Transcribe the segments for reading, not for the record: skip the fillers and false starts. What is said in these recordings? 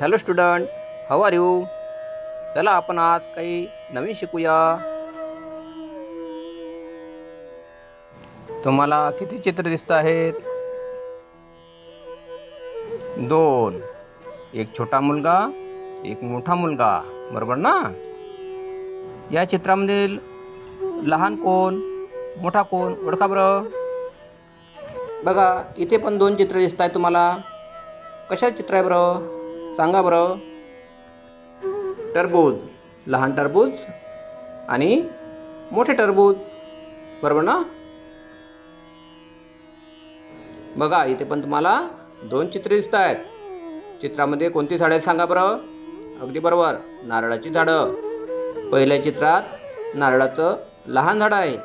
Hello student, how are you? चला आपण आज काही नवीन शिकूया. तुम्हाला किती चित्र दिसत आहेत? 2. एक छोटा मुलगा, एक मोठा मुलगा, बरोबर ना? या चित्रामध्ये लहान कोण, मोठा कोण, ओळखा बरं. बघा, इथे पण 2 चित्र दिसत आहेत तुम्हाला. कशा चित्र आहे बरं, सांगा बरं. टरबूज, लहान टरबूज आणि मोठे टरबूज, बरोबर ना? बघा, इथे पण तुम्हाला 2 चित्रे दिसत आहेत. चित्रामध्ये कोणती झाडे आहेत सांगा बरं. अगदी बरोबर, नारळाची झाडं. पहिल्या चित्रात नारळाचं लहान झाड आहे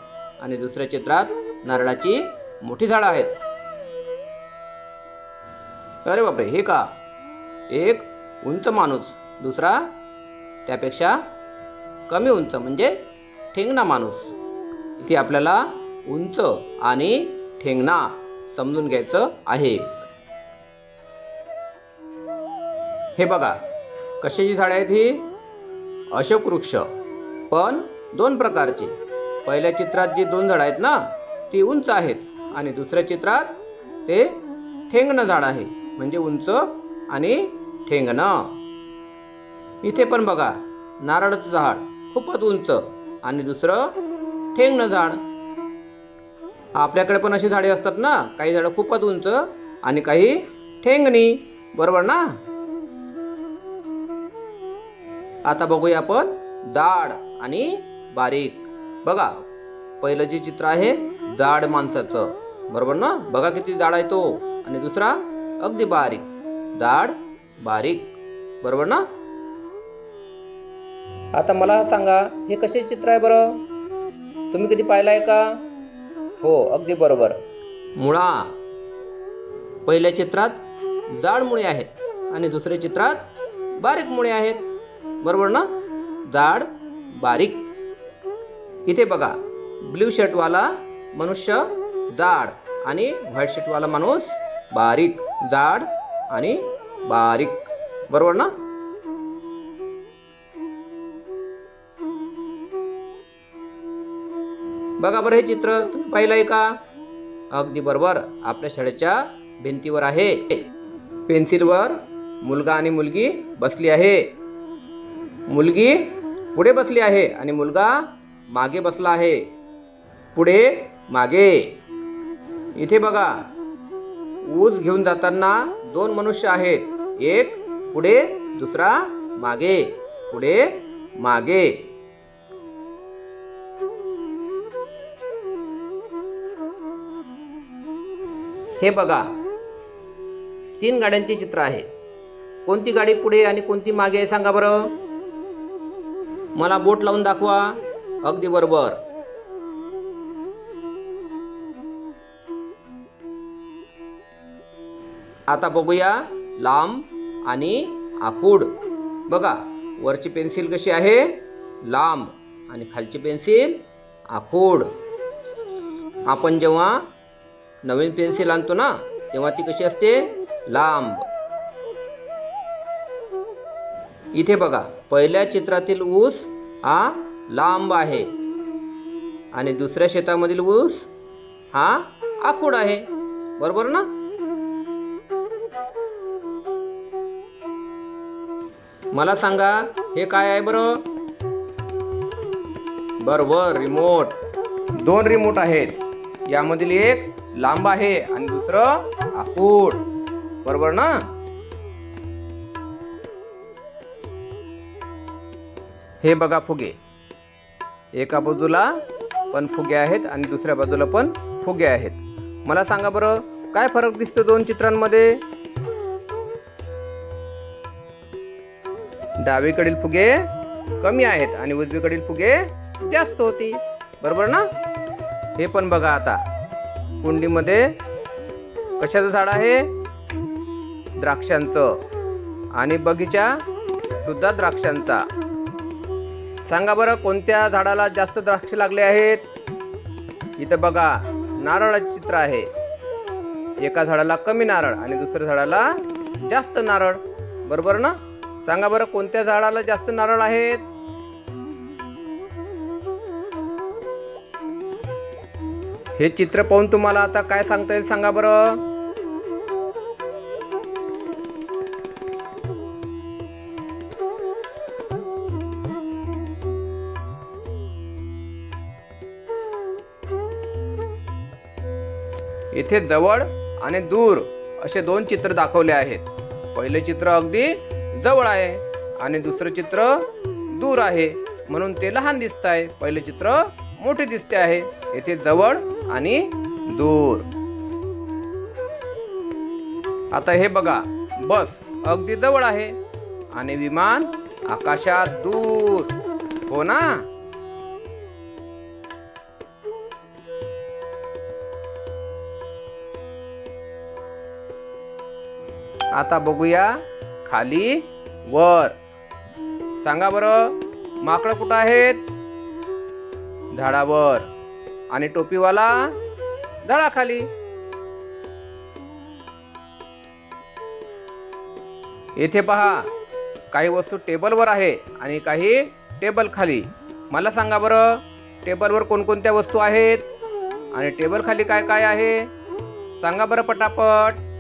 आणि दुसऱ्या चित्रात नारळाची मोठी झाडं आहेत. अरे बापरे, हे का? एक उंच माणूस, दुसरा त्यापेक्षा कमी उंच म्हणजे ठेंगणा माणूस. इथे आपल्याला उंच आणि ठेंगणा समजून घ्यायचं आहे. हे बघा, कशाची झाडे आहेत ही? अशोक वृक्ष, पण 2 प्रकारचे. पहिल्या चित्रात जी 2 झाडं आहेत ना, ती उंच आहेत आणि दुसऱ्या चित्रात ते ठेंगणं झाड आहे, म्हणजे उंच आणि ठेंगणं. इथे पण बघा, नारळाचं झाड खूपच उंच आणि दुसरं ठेंगणं झाड. आपल्याकडे पण अशी झाडे असतात ना, काही झाडं खूपच उंच आणि काही ठेंगणी, बरोबर ना? आता बघूया आपण जाड आणि बारीक. बघा, पहिलं जे चित्र आहे जाड माणसाचं, बरोबर ना? बघा किती जाड आहे तो, आणि दुसरा अगदी बारीक, जाड बारीक, बरोबर ना? आता मला सांगा, हे कसे चित्र आहे बरं? तुम्ही कधी पाहिलंय का? हो, अगदी बरोबर, मुळा. पहिल्या चित्रात जाड मुळे आहेत आणि दुसऱ्या चित्रात बारीक मुळे आहेत, बरोबर ना? जाड बारीक. इथे बघा, ब्ल्यू शर्टवाला मनुष्य जाड आणि व्हाईट शर्टवाला माणूस बारीक. जाड आणि बारीक, बरोबर ना? बघा बरं, हे चित्र तुम्ही पाहिलंय का? अगदी बरोबर, आपल्या शाळेच्या भिंतीवर आहे. पेन्सिलवर मुलगा आणि मुलगी बसली आहे. मुलगी पुढे बसली आहे आणि मुलगा मागे बसला आहे. पुढे मागे. इथे बघा, ऊस घेऊन जाताना 2 मनुष्य आहेत. एक पुढे, दुसरा मागे. पुढे मागे. हे बघा, 3 गाड्यांचे चित्र आहे. कोणती गाडी पुढे आणि कोणती मागे आहे सांगा बरं. मला बोट लावून दाखवा. अगदी बरोबर. आता बघूया लांब आणि आखूड. बघा, वरची पेन्सिल कशी आहे? लांब आणि खालची पेन्सिल आखूड. आपण जेव्हा नवीन पेन्सिल आणतो ना, तेव्हा ती कशी असते? लांब. इथे बघा, पहिल्या चित्रातील ऊस हा लांब आहे आणि दुसऱ्या शेतामधील ऊस हा आखूड आहे, बरोबर ना? मला सांगा, हे काय आहे बरं? बरोबर, रिमोट. 2 रिमोट आहेत. यामधील एक लांब आहे आणि दुसरं आखूड, बरोबर ना? हे बघा, फुगे. एका बाजूला पण फुगे आहेत आणि दुसऱ्या बाजूला पण फुगे आहेत. मला सांगा बरं, काय फरक दिसतो 2 चित्रांमध्ये? डावीकडील फुगे कमी आहेत आणि उजवीकडील फुगे जास्त होती, बरोबर ना? हे पण बघा, आता कुंडीमध्ये कशाचं झाड आहे? द्राक्षांचं. आणि बगीचा सुद्धा द्राक्षांचा. सांगा बरं, कोणत्या झाडाला जास्त द्राक्ष लागले आहेत? इथं बघा, नारळाचे चित्र आहे. एका झाडाला कमी नारळ आणि दुसऱ्या झाडाला जास्त नारळ, बरोबर ना? सांगा बरं, कोणत्या झाडाला जास्त नारळ आहेत? हे चित्र पाहून तुम्हाला आता काय सांगता येईल सांगा बरं? इथे जवळ आणि दूर असे दोन चित्र दाखवले आहेत. पहिले चित्र अगदी जवळ आहे आणि दुसरं चित्र दूर आहे, म्हणून ते लहान दिसत आहे. पहिले चित्र मोठे दिसते आहे. येथे जवळ आणि दूर. आता हे बघा, बस अगदी जवळ आहे आणि विमान आकाशात दूर. हो ना? आता बघूया खाली वर. सांगा बरं, माकडं कुठं आहेत? झाडावर. आणि टोपीवाला झाडाखाली. येथे पहा, काही वस्तू टेबलवर आहे आणि काही टेबल खाली. मला सांगा बरं, टेबलवर कोणकोणत्या वस्तू आहेत आणि टेबल खाली काय काय आहे? सांगा बरं पटापट.